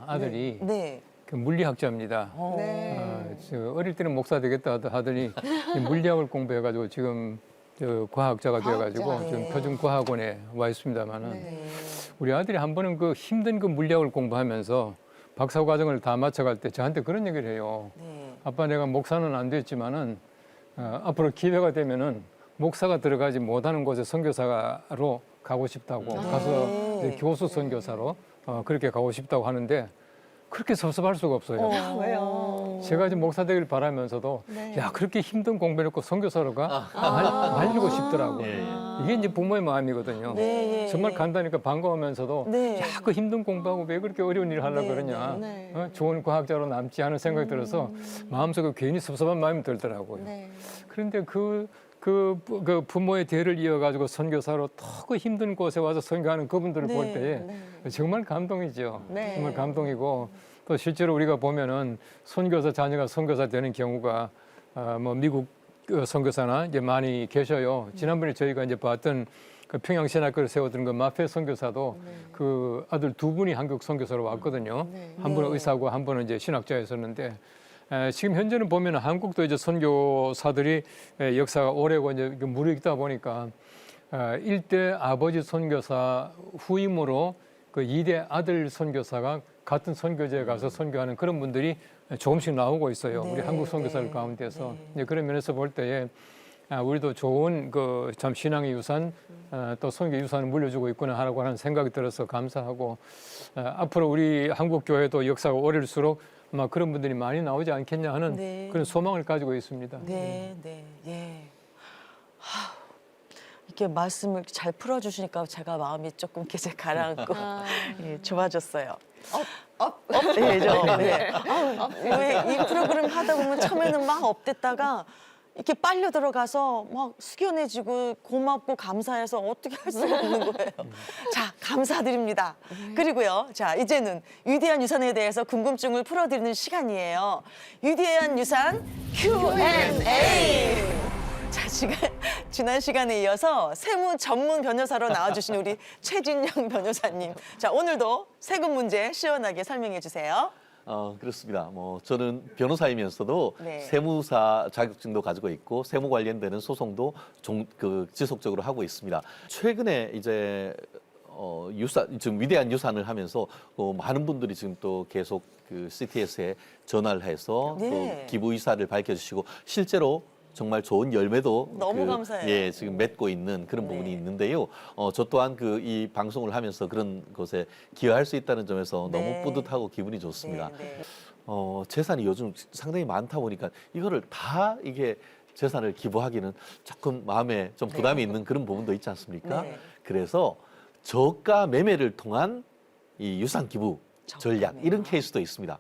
Speaker 5: 아들이
Speaker 4: 네.
Speaker 5: 그 물리학자입니다.
Speaker 6: 네.
Speaker 5: 저 어릴 때는 목사 되겠다 하더니 이 물리학을 공부해가지고 지금 저 과학자가 되어가지고
Speaker 6: 과학자.
Speaker 5: 지금
Speaker 4: 네.
Speaker 5: 표준과학원에 와 있습니다만은
Speaker 6: 네.
Speaker 5: 우리 아들이 한 번은 그 힘든 그 물리학을 공부하면서 박사 과정을 다 마쳐갈 때 저한테 그런 얘기를 해요.
Speaker 4: 네.
Speaker 5: 아빠 내가 목사는 안 됐지만은 앞으로 기회가 되면은 목사가 들어가지 못하는 곳에 선교사로 가고 싶다고 가서 이제 교수 선교사로 그렇게 가고 싶다고 하는데 그렇게 섭섭할 수가 없어요.
Speaker 6: 왜요?
Speaker 5: 제가 이제 목사 되길 바라면서도
Speaker 6: 네.
Speaker 5: 야 그렇게 힘든 공부해놓고 선교사로 가 말리고 싶더라고.
Speaker 7: 예.
Speaker 5: 이게 이제 부모의 마음이거든요.
Speaker 4: 네, 예,
Speaker 5: 정말
Speaker 4: 예.
Speaker 5: 간다니까 반가우면서도
Speaker 4: 네.
Speaker 5: 야 그 힘든 공부하고 왜 그렇게 어려운 일을 하려고
Speaker 4: 네,
Speaker 5: 그러냐.
Speaker 6: 네.
Speaker 5: 좋은 과학자로 남지 않은 생각이 들어서 마음속에 괜히 섭섭한 마음이 들더라고요.
Speaker 6: 네.
Speaker 5: 그런데 그 부모의 대를 이어가지고 선교사로 더 그 힘든 곳에 와서 선교하는 그분들을 볼 때에
Speaker 6: 네.
Speaker 5: 정말 감동이죠.
Speaker 6: 네.
Speaker 5: 정말 감동이고 또 실제로 우리가 보면은 선교사 자녀가 선교사 되는 경우가 뭐 미국 선교사나 이제 많이 계셔요. 지난번에 저희가 이제 봤던 그 평양신학교를 세웠던 그 마페 선교사도 그 아들 2분이 한국 선교사로 왔거든요.
Speaker 6: 네.
Speaker 5: 한 분은 의사고 한 분은 이제 신학자였었는데 지금 현재는 보면 한국도 이제 선교사들이 역사가 오래고 이제 무르익다 보니까 1대 아버지 선교사 후임으로 그 2대 아들 선교사가 같은 선교지에 가서 선교하는 그런 분들이 조금씩 나오고 있어요.
Speaker 4: 네,
Speaker 5: 우리 한국 선교사들
Speaker 4: 네,
Speaker 5: 가운데서
Speaker 4: 네.
Speaker 5: 이제 그런 면에서 볼 때에 우리도 좋은 그 참 신앙의 유산 또 선교 유산을 물려주고 있구나 하라고 하는 생각이 들어서 감사하고 앞으로 우리 한국 교회도 역사가 오래될수록 아마 그런 분들이 많이 나오지 않겠냐 하는
Speaker 4: 네.
Speaker 5: 그런 소망을 가지고 있습니다.
Speaker 4: 네, 네, 예. 이렇게 말씀을 잘 풀어주시니까 제가 마음이 조금 이렇게 가라앉고 예, 좋아졌어요. 네, 네. 이 프로그램 하다 보면 처음에는 막 업됐다가 이렇게 빨려 들어가서 막 숙연해지고 고맙고 감사해서 어떻게 할 수가 없는 거예요. 자, 감사드립니다. 그리고요, 자, 이제는 위대한 유산에 대해서 궁금증을 풀어드리는 시간이에요. 위대한 유산 Q&A. 자, 지난 시간에 이어서 세무 전문 변호사로 나와주신 우리 최진영 변호사님. 자, 오늘도 세금 문제 시원하게 설명해 주세요.
Speaker 7: 그렇습니다. 저는 변호사이면서도
Speaker 4: 네.
Speaker 7: 세무사 자격증도 가지고 있고 세무 관련되는 소송도 지속적으로 하고 있습니다. 최근에 이제 유산 지금 위대한 유산을 하면서 많은 분들이 지금 또 계속 그 CTS에 전화를 해서
Speaker 4: 네.
Speaker 7: 또 기부 의사를 밝혀주시고 실제로 정말 좋은 열매도
Speaker 4: 너무 감사해요.
Speaker 7: 예, 지금 맺고 있는 그런 부분이 있는데요. 저 또한 이 방송을 하면서 그런 것에 기여할 수 있다는 점에서
Speaker 4: 네.
Speaker 7: 너무 뿌듯하고 기분이 좋습니다.
Speaker 4: 네, 네.
Speaker 7: 재산이 요즘 상당히 많다 보니까 이거를 다 이게 재산을 기부하기는 조금 마음에 좀 부담이 있는 그런 부분도 있지 않습니까?
Speaker 4: 네.
Speaker 7: 그래서 저가 매매를 통한 이 유산 기부 전략 이런 케이스도 있습니다.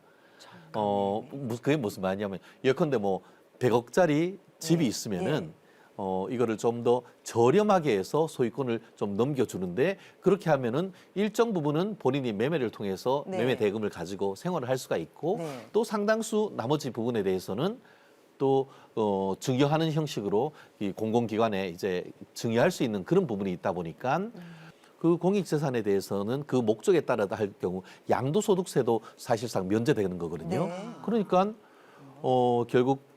Speaker 7: 그게 무슨 말이냐면 예컨대 100억짜리 집이 있으면은 이거를 좀 더 저렴하게 해서 소유권을 좀 넘겨주는데 그렇게 하면은 일정 부분은 본인이 매매를 통해서
Speaker 4: 네.
Speaker 7: 매매 대금을 가지고 생활을 할 수가 있고
Speaker 4: 네.
Speaker 7: 또 상당수 나머지 부분에 대해서는 또 증여하는 형식으로 이 공공기관에 이제 증여할 수 있는 그런 부분이 있다 보니까 그 공익재산에 대해서는 그 목적에 따라 할 경우 양도소득세도 사실상 면제되는 거거든요.
Speaker 4: 네.
Speaker 7: 그러니까 결국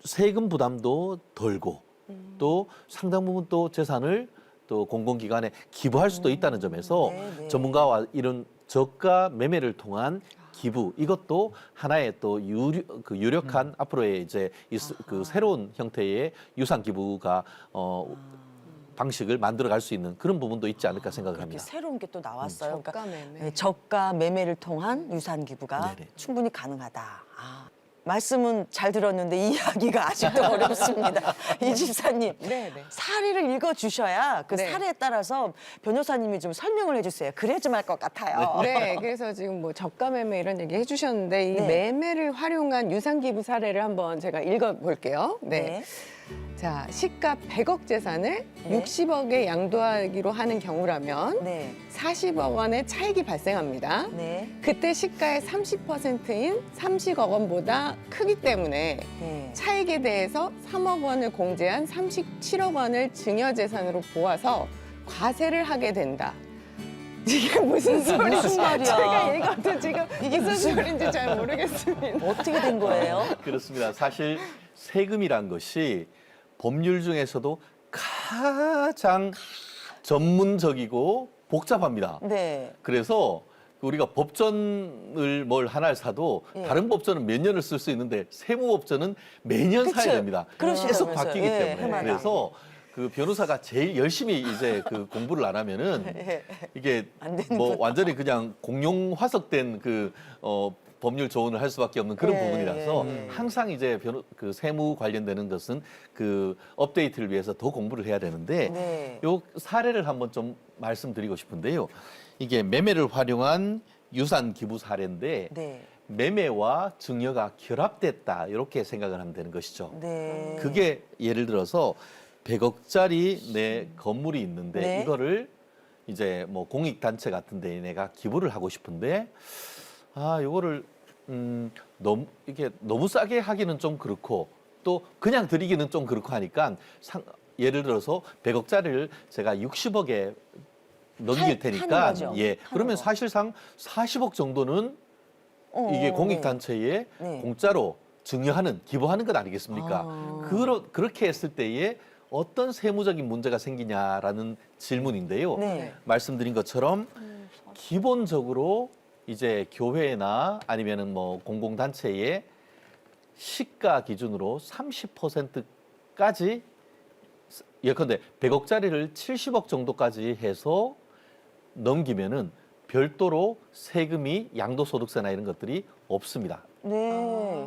Speaker 7: 세금 부담도 덜고 또 상당 부분 또 재산을 또 공공기관에 기부할 수도 있다는 점에서
Speaker 4: 네, 네.
Speaker 7: 전문가와 이런 저가 매매를 통한 기부 이것도 하나의 또 유력한 앞으로의 이제 그 새로운 형태의 유산 기부가 방식을 만들어갈 수 있는 그런 부분도 있지 않을까 생각을
Speaker 4: 이렇게
Speaker 7: 합니다.
Speaker 4: 새로운 게 또 나왔어요.
Speaker 6: 저가 매매.
Speaker 4: 네, 저가 매매를 통한 유산 기부가
Speaker 7: 네네.
Speaker 4: 충분히 가능하다. 말씀은 잘 들었는데 이야기가 아직도 어렵습니다. 이 집사님,
Speaker 6: 네, 네.
Speaker 4: 사례를 읽어주셔야 그
Speaker 6: 네.
Speaker 4: 사례에 따라서 변호사님이 좀 설명을 해주세요. 그래야 좀 알 것 같아요.
Speaker 6: 네, 그래서 지금 뭐 저가 매매 이런 얘기 해주셨는데 이
Speaker 4: 네.
Speaker 6: 매매를 활용한 유산 기부 사례를 한번 제가 읽어볼게요. 네.
Speaker 4: 네.
Speaker 6: 자, 시가 100억 재산을
Speaker 4: 네.
Speaker 6: 60억에 양도하기로 하는 경우라면
Speaker 4: 네.
Speaker 6: 40억 원의 차익이 발생합니다.
Speaker 4: 네.
Speaker 6: 그때 시가의 30%인 30억 원보다 크기 때문에
Speaker 4: 네.
Speaker 6: 차익에 대해서 3억 원을 공제한 37억 원을 증여재산으로 보아서 과세를 하게 된다. 이게 무슨 소리지?
Speaker 4: 무슨 말이야?
Speaker 6: 제가 읽어도 지금 이게 무슨 소리인지 잘 모르겠습니다.
Speaker 4: 어떻게 된 거예요?
Speaker 7: 그렇습니다. 사실 세금이란 것이 법률 중에서도 가장 전문적이고 복잡합니다.
Speaker 4: 네.
Speaker 7: 그래서 우리가 법전을 뭘 하나를 사도
Speaker 4: 예.
Speaker 7: 다른 법전은 몇 년을 쓸 수 있는데 세무법전은 매년
Speaker 4: 그쵸.
Speaker 7: 사야 됩니다. 계속
Speaker 4: 그러시다면서요.
Speaker 7: 바뀌기
Speaker 4: 예,
Speaker 7: 때문에.
Speaker 4: 해마다.
Speaker 7: 그래서 그 변호사가 제일 열심히 이제 그 공부를 안 하면은
Speaker 4: 예.
Speaker 7: 이게
Speaker 4: 안 되는구나.
Speaker 7: 뭐 완전히 그냥 공룡 화석된 법률 조언을 할 수밖에 없는 그런
Speaker 4: 예,
Speaker 7: 부분이라서
Speaker 4: 예, 예.
Speaker 7: 항상 이제 그 세무 관련되는 것은 그 업데이트를 위해서 더 공부를 해야 되는데
Speaker 4: 네.
Speaker 7: 요 사례를 한번 좀 말씀드리고 싶은데요. 이게 매매를 활용한 유산 기부 사례인데
Speaker 4: 네.
Speaker 7: 매매와 증여가 결합됐다 이렇게 생각을 하면 되는 것이죠.
Speaker 4: 네.
Speaker 7: 그게 예를 들어서 100억짜리 내 건물이 있는데
Speaker 4: 네.
Speaker 7: 이거를 이제 뭐 공익단체 같은 데에 내가 기부를 하고 싶은데 요거를 너무 싸게 하기는 좀 그렇고 또 그냥 드리기는 좀 그렇고 하니까 예를 들어서 100억짜리를 제가 60억에 넘길
Speaker 4: 타는
Speaker 7: 테니까
Speaker 4: 거죠. 타는
Speaker 7: 그러면
Speaker 4: 거.
Speaker 7: 사실상 40억 정도는 이게 공익단체에
Speaker 4: 네.
Speaker 7: 공짜로 증여하는 기부하는 것 아니겠습니까? 그렇게 했을 때에 어떤 세무적인 문제가 생기냐라는 질문인데요.
Speaker 4: 네.
Speaker 7: 말씀드린 것처럼 기본적으로 이제 교회나 아니면은 뭐 공공단체의 시가 기준으로 30%까지 예컨대 100억짜리를 70억 정도까지 해서 넘기면은 별도로 세금이 양도소득세나 이런 것들이 없습니다.
Speaker 4: 네,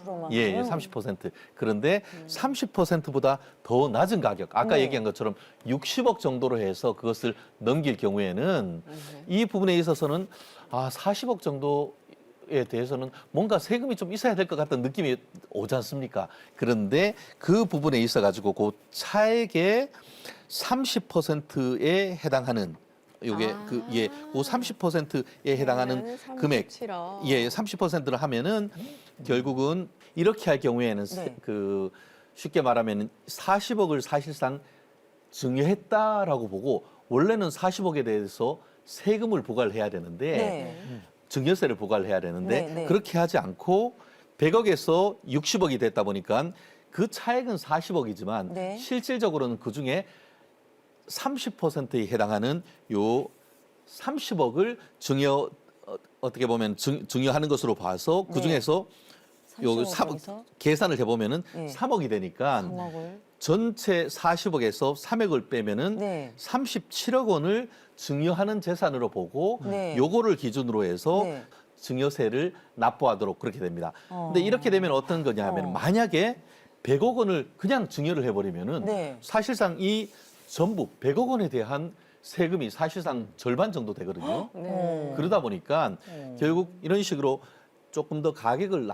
Speaker 4: 30%만큼.
Speaker 7: 예, 30%. 그런데 30%보다 더 낮은 가격, 아까
Speaker 4: 네.
Speaker 7: 얘기한 것처럼 60억 정도로 해서 그것을 넘길 경우에는 이 부분에 있어서는 40억 정도에 대해서는 뭔가 세금이 좀 있어야 될 것 같은 느낌이 오지 않습니까? 그런데 그 부분에 있어가지고 그 차액의 30%에 해당하는 요게 그 30%에 해당하는 금액
Speaker 6: 37억.
Speaker 7: 예, 30%를 하면은 결국은 이렇게 할 경우에는
Speaker 4: 네.
Speaker 7: 그 쉽게 말하면 40억을 사실상 증여했다라고 보고 원래는 40억에 대해서 세금을 부과를 해야 되는데
Speaker 4: 네.
Speaker 7: 증여세를 부과를 해야 되는데
Speaker 4: 네, 네.
Speaker 7: 그렇게 하지 않고 100억에서 60억이 됐다 보니까 그 차액은 40억이지만
Speaker 4: 네.
Speaker 7: 실질적으로는 그 중에 30%에 해당하는 요 30억을 어떻게 보면 증여하는 것으로 봐서 그 중에서 요
Speaker 4: 30억
Speaker 7: 계산을 해보면은
Speaker 4: 네.
Speaker 7: 3억이 되니까
Speaker 4: 3억을.
Speaker 7: 전체 40억에서 3억을 빼면은
Speaker 4: 네.
Speaker 7: 37억 원을 증여하는 재산으로 보고
Speaker 4: 네.
Speaker 7: 요거를 기준으로 해서
Speaker 4: 네.
Speaker 7: 증여세를 납부하도록 그렇게 됩니다. 근데 이렇게 되면 어떤 거냐 하면 만약에 100억 원을 그냥 증여를 해버리면은
Speaker 4: 네.
Speaker 7: 사실상 이 전부 100억 원에 대한 세금이 사실상 절반 정도 되거든요.
Speaker 6: 네.
Speaker 7: 그러다 보니까 결국 이런 식으로 조금 더 가격을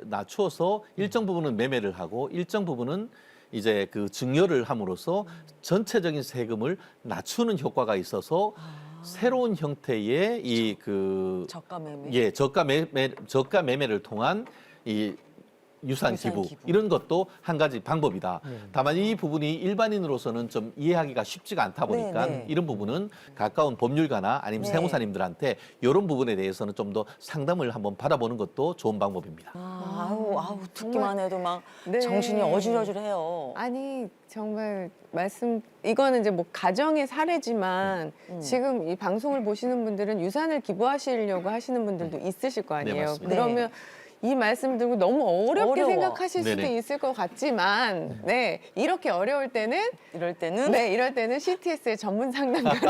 Speaker 7: 낮추어서 일정 부분은 매매를 하고 일정 부분은 이제 그 증여를 함으로써 전체적인 세금을 낮추는 효과가 있어서 새로운 형태의 이 그
Speaker 4: 저가 매매.
Speaker 7: 예, 저가 매매를 통한 이 유산 기부 이런 것도 한 가지 방법이다. 다만 이 부분이 일반인으로서는 좀 이해하기가 쉽지가 않다 보니까
Speaker 4: 네.
Speaker 7: 이런 부분은 가까운 법률가나 아니면
Speaker 4: 네.
Speaker 7: 세무사님들한테 이런 부분에 대해서는 좀 더 상담을 한번 받아보는 것도 좋은 방법입니다.
Speaker 4: 아우, 듣기만 해도 막
Speaker 6: 네.
Speaker 4: 정신이 어질어질해요.
Speaker 6: 아니 정말 이거는 이제 뭐 가정의 사례지만 지금 이 방송을 보시는 분들은 유산을 기부하시려고 하시는 분들도 있으실 거 아니에요.
Speaker 7: 맞습니다.
Speaker 6: 그러면 이 말씀 들고 너무 어렵게
Speaker 4: 어려워.
Speaker 6: 생각하실 수도
Speaker 7: 네네.
Speaker 6: 있을 것 같지만 네 이렇게 어려울 때는
Speaker 4: 이럴 때는
Speaker 6: 네 이럴 때는 CTS의 전문 상담가를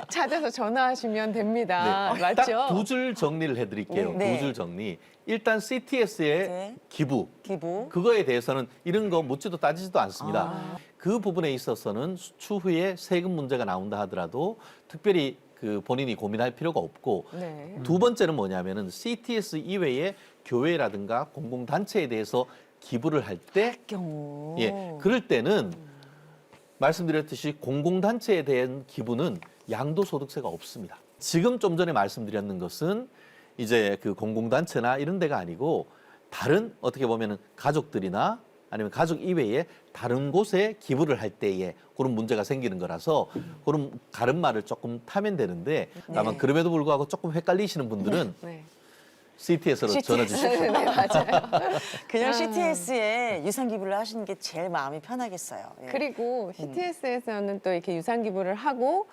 Speaker 6: 찾아서 전화하시면 됩니다. 맞죠?
Speaker 7: 딱 두 줄 정리를 해드릴게요.
Speaker 4: 네.
Speaker 7: 두 줄 정리. 일단 CTS의
Speaker 4: 네.
Speaker 7: 기부.
Speaker 4: 기부.
Speaker 7: 그거에 대해서는 이런 거 묻지도 따지지도 않습니다. 그 부분에 있어서는 추후에 세금 문제가 나온다 하더라도 특별히 그 본인이 고민할 필요가 없고
Speaker 6: 네.
Speaker 7: 두 번째는 뭐냐면은 CTS 이외에 교회라든가 공공단체에 대해서 기부를 할 때
Speaker 4: 경우.
Speaker 7: 예, 그럴 때는 말씀드렸듯이 공공단체에 대한 기부는 양도소득세가 없습니다. 지금 좀 전에 말씀드렸는 것은 이제 그 공공단체나 이런 데가 아니고 다른 어떻게 보면은 가족들이나 아니면 가족 이외에 다른 곳에 기부를 할 때에 그런 문제가 생기는 거라서 그런 가름말을 조금 타면 되는데 다만 그럼에도 불구하고 조금 헷갈리시는 분들은
Speaker 6: 네.
Speaker 7: CTS로 전화 주십시오.
Speaker 6: 네, 맞아요.
Speaker 4: 그냥 CTS에 유산 기부를 하시는 게 제일 마음이 편하겠어요. 예.
Speaker 6: 그리고 CTS에서는 또 이렇게 유산 기부를 하고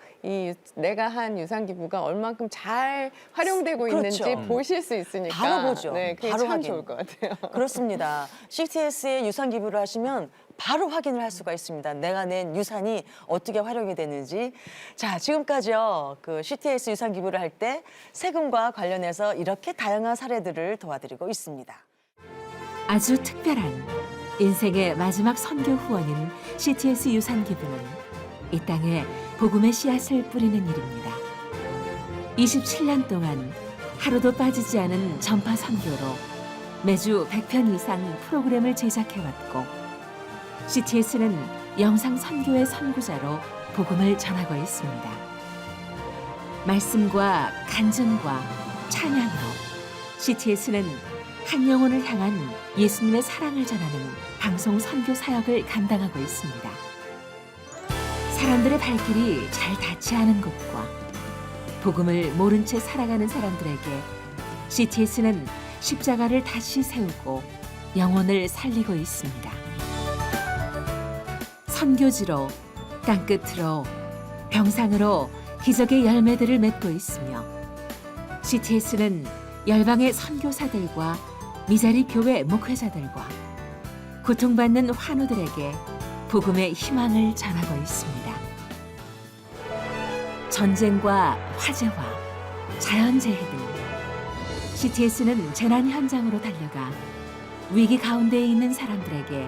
Speaker 6: 내가 한 유산 기부가 얼만큼 잘 활용되고
Speaker 4: 그렇죠.
Speaker 6: 있는지 보실 수 있으니까
Speaker 4: 바로 보죠.
Speaker 6: 네, 그게
Speaker 4: 바로
Speaker 6: 참
Speaker 4: 확인.
Speaker 6: 좋을 것 같아요.
Speaker 4: 그렇습니다. CTS에 유산 기부를 하시면 바로 확인을 할 수가 있습니다. 내가 낸 유산이 어떻게 활용이 되는지. 자, 지금까지요. 그 CTS 유산 기부를 할 때 세금과 관련해서 이렇게 다양한 사례들을 도와드리고 있습니다.
Speaker 1: 아주 특별한 인생의 마지막 선교 후원인 CTS 유산 기부는 이 땅에 복음의 씨앗을 뿌리는 일입니다. 27년 동안 하루도 빠지지 않은 전파 선교로 매주 100편 이상 프로그램을 제작해왔고 CTS는 영상 선교의 선구자로 복음을 전하고 있습니다. 말씀과 간증과 찬양으로 CTS는 한 영혼을 향한 예수님의 사랑을 전하는 방송 선교 사역을 감당하고 있습니다. 사람들의 발길이 잘 닿지 않은 곳과 복음을 모른 채 살아가는 사람들에게 CTS는 십자가를 다시 세우고 영혼을 살리고 있습니다. 선교지로, 땅끝으로, 병상으로 기적의 열매들을 맺고 있으며 CTS는 열방의 선교사들과 미자리 교회 목회자들과 고통받는 환우들에게 복음의 희망을 전하고 있습니다. 전쟁과 화재와 자연재해 등 CTS는 재난 현장으로 달려가 위기 가운데에 있는 사람들에게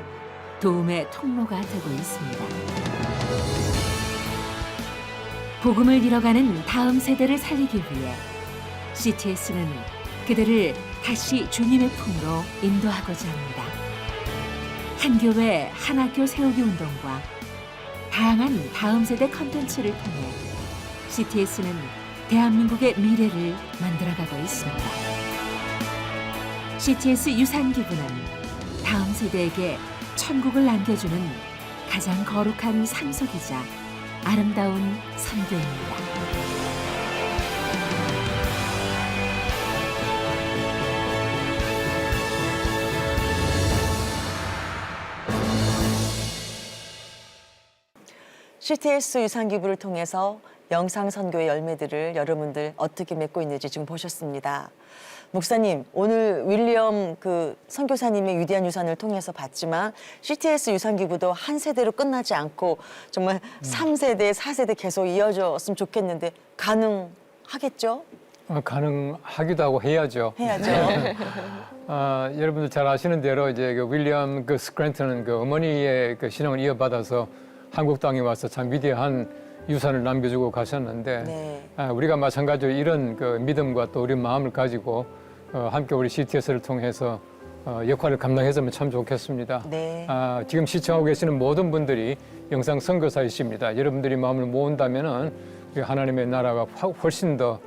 Speaker 1: 도움의 통로가 되고 있습니다. 복음을 잃어가는 다음 세대를 살리기 위해 CTS는 그들을 다시 주님의 품으로 인도하고자 합니다. 한 교회 한 학교 세우기 운동과 다양한 다음 세대 컨텐츠를 통해 CTS는 대한민국의 미래를 만들어가고 있습니다. CTS 유산기부는 다음 세대에게 천국을 남겨주는 가장 거룩한 상속이자 아름다운 선교입니다.
Speaker 4: CTS 유산기부를 통해서 영상 선교의 열매들을 여러분들 어떻게 맺고 있는지 지금 보셨습니다. 목사님, 오늘 윌리엄 선교사님의 위대한 유산을 통해서 봤지만 CTS 유산기부도 한 세대로 끝나지 않고 정말 3세대, 4세대 계속 이어졌으면 좋겠는데 가능하겠죠?
Speaker 5: 가능하기도 하고 해야죠.
Speaker 4: 해야죠.
Speaker 5: 여러분들 잘 아시는 대로 이제 윌리엄 스크랜턴은 어머니의 신앙을 이어받아서 한국 땅에 와서 참 위대한 유산을 남겨주고 가셨는데
Speaker 4: 네.
Speaker 5: 우리가 마찬가지로 이런 믿음과 또 우리 마음을 가지고 함께 우리 CTS를 통해서 역할을 감당해서면 참 좋겠습니다.
Speaker 4: 네.
Speaker 5: 지금 시청하고 계시는 모든 분들이 영상 선교사이십니다. 여러분들이 마음을 모은다면은 하나님의 나라가 훨씬 더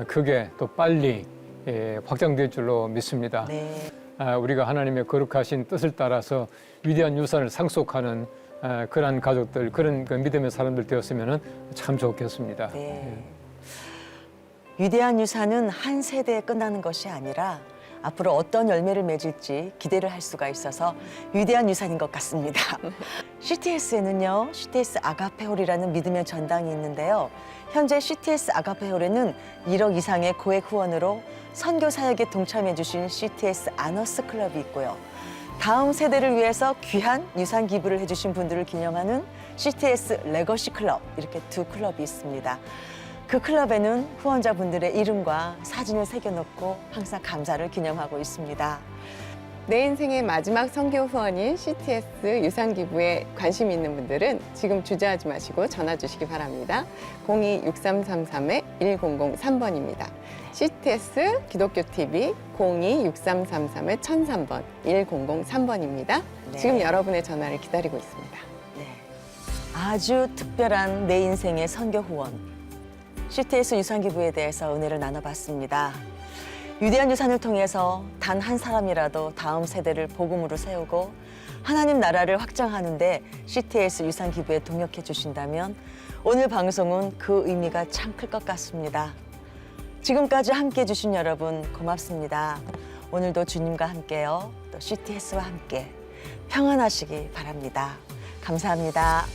Speaker 5: 크게 또 빨리 확장될 줄로 믿습니다.
Speaker 4: 네.
Speaker 5: 우리가 하나님의 거룩하신 뜻을 따라서 위대한 유산을 상속하는 그런 가족들, 그런 믿음의 사람들 되었으면 참 좋겠습니다.
Speaker 4: 네. 위대한 유산은 한 세대에 끝나는 것이 아니라 앞으로 어떤 열매를 맺을지 기대를 할 수가 있어서 위대한 유산인 것 같습니다. CTS에는요, CTS 아가페홀이라는 믿음의 전당이 있는데요. 현재 CTS 아가페홀에는 1억 이상의 고액 후원으로 선교 사역에 동참해 주신 CTS 아너스 클럽이 있고요. 다음 세대를 위해서 귀한 유산 기부를 해주신 분들을 기념하는 CTS 레거시 클럽, 이렇게 두 클럽이 있습니다. 그 클럽에는 후원자분들의 이름과 사진을 새겨놓고 항상 감사를 기념하고 있습니다.
Speaker 6: 내 인생의 마지막 선교 후원인 CTS 유산기부에 관심 있는 분들은 지금 주저하지 마시고 전화 주시기 바랍니다. 02-6333-1003번입니다. CTS 기독교TV 02-6333-1003번 1003번입니다.
Speaker 4: 네.
Speaker 6: 지금 여러분의 전화를 기다리고 있습니다.
Speaker 4: 네. 아주 특별한 내 인생의 선교 후원, CTS 유산기부에 대해서 은혜를 나눠봤습니다. 위대한 유산을 통해서 단 한 사람이라도 다음 세대를 복음으로 세우고 하나님 나라를 확장하는데 CTS 유산기부에 동역해 주신다면 오늘 방송은 그 의미가 참 클 것 같습니다. 지금까지 함께해 주신 여러분 고맙습니다. 오늘도 주님과 함께요, 또 CTS와 함께 평안하시기 바랍니다. 감사합니다.